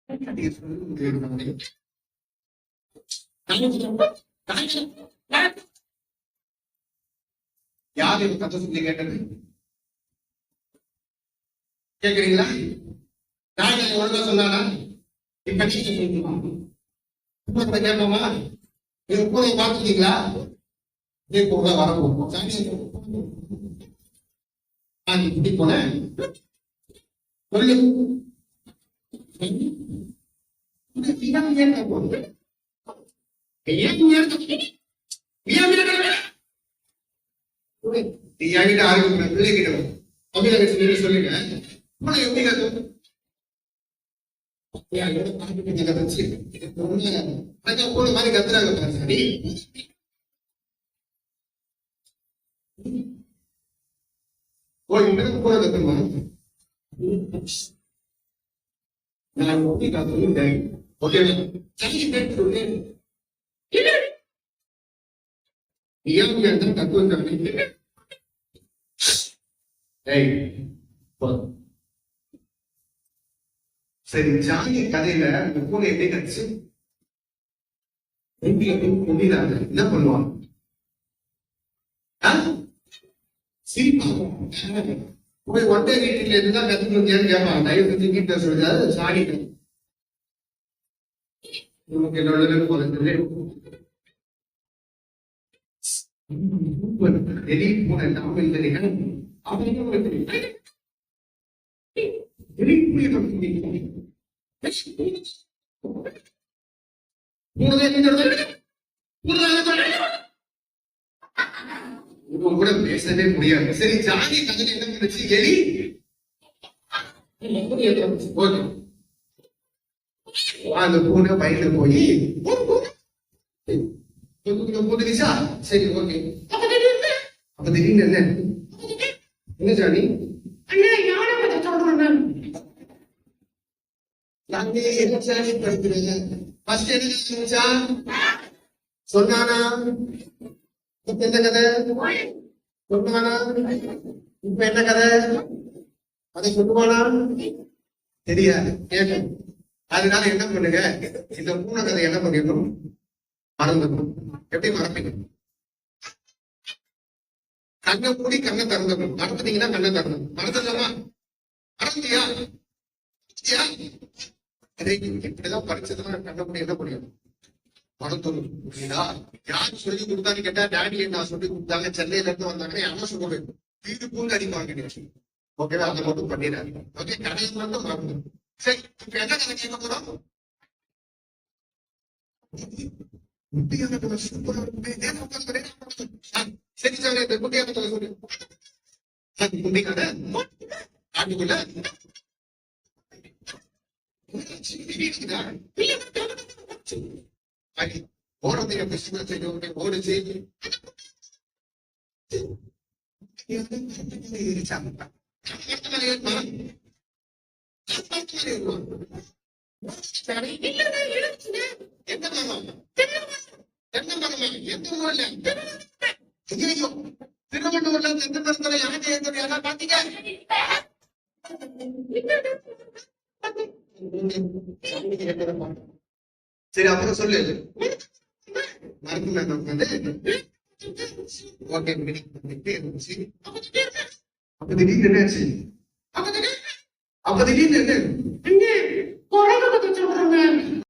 யாரு கதை சொல்லி கேட்டது கேக்குறீங்களா? நான் ஒழுங்கா சொன்னானா? இப்ப கேட்போமா? நீங்க கூட பாத்துட்டீங்களா? இதே கூட வரப்போம் இப்படி போனேன் சொல்லு என்கிட்ட ஆரம்பிக்கிற பிள்ளைகிட்ட தமிழக சொல்லுங்க எப்படி கத்தும் மாதிரி கத்துறாங்க சரி கூட கத்துமா நான் சொல்லிட்டேன் ஓகே சரி ஜானி கதையில இந்த பூனை எப்படி கடிச்சு கொண்டிருந்தாங்க என்ன பண்ணுவாங்க? சிரிப்பாங்க. போய் ஒட்டை வீட்டுல இருந்தா கத்துக்கணும் கேட்பாங்க. தயவு செஞ்சு வீட்டுல சொல்றாரு சாணி நமக்கு என்ன போறது பூனை நாம இல்லையா கூட பேசவே முடியாது. சரி ஜாதி கதையில என்ன பண்ணுச்சு? எலி அந்த பூனை வயசுல போய் போட்டுச்சா சரி ஓகே. அப்ப திடீர்னு என்ன ஜானி சொன்னானா என்ன கதை சொன்னானா? இப்ப என்ன கதை அதை சொல்லுவானா? தெரியாது கேட்க. அதனால என்ன பண்ணுங்க, இந்த பூனை கதை என்ன பண்ணிடணும்? மறந்துடணும். எப்படி மறப்பீங்க? கண்ணை மூடி கண்ணை திறந்துடணும். மறந்துட்டீங்கன்னா கண்ணை திறந்தணும். மறந்துடலாமா? மறந்துட்டியா? இப்படிதான் படிச்சதுன்னா கண்ணை மூடி என்ன முடியும்? மறந்துடும். யாரு சொல்லி கொடுத்தான்னு கேட்டா டாடி என்ன சொல்லி கொடுத்தாங்க, சென்னையில இருந்து வந்தாங்கன்னா என்ன சொல்ல வேண்டும்? வீடு பூண்டு அடிப்பாங்க. ஓகேவா? அதை மட்டும் பண்ணிடாது. ஓகே, கடையை மட்டும் மறந்துடும். சரி, இப்ப என்ன கதை கேட்க போறோம்? சரி சார், இந்த குட்டியான தொலை சொல்லு. குட்டி கடை ஆட்டுக்குள்ள ஓடத்தைய புஸ்தகத்தை ஓடிச்சு திருவண்ணூர்ல தென்னை மரத்துல யானை ஏற்ற பாத்தீங்க? சரி அப்புறம் சொல்லு. ஓகே அப்ப திடீர்னு என்னாச்சு? அப்ப திடீர்னு என்ன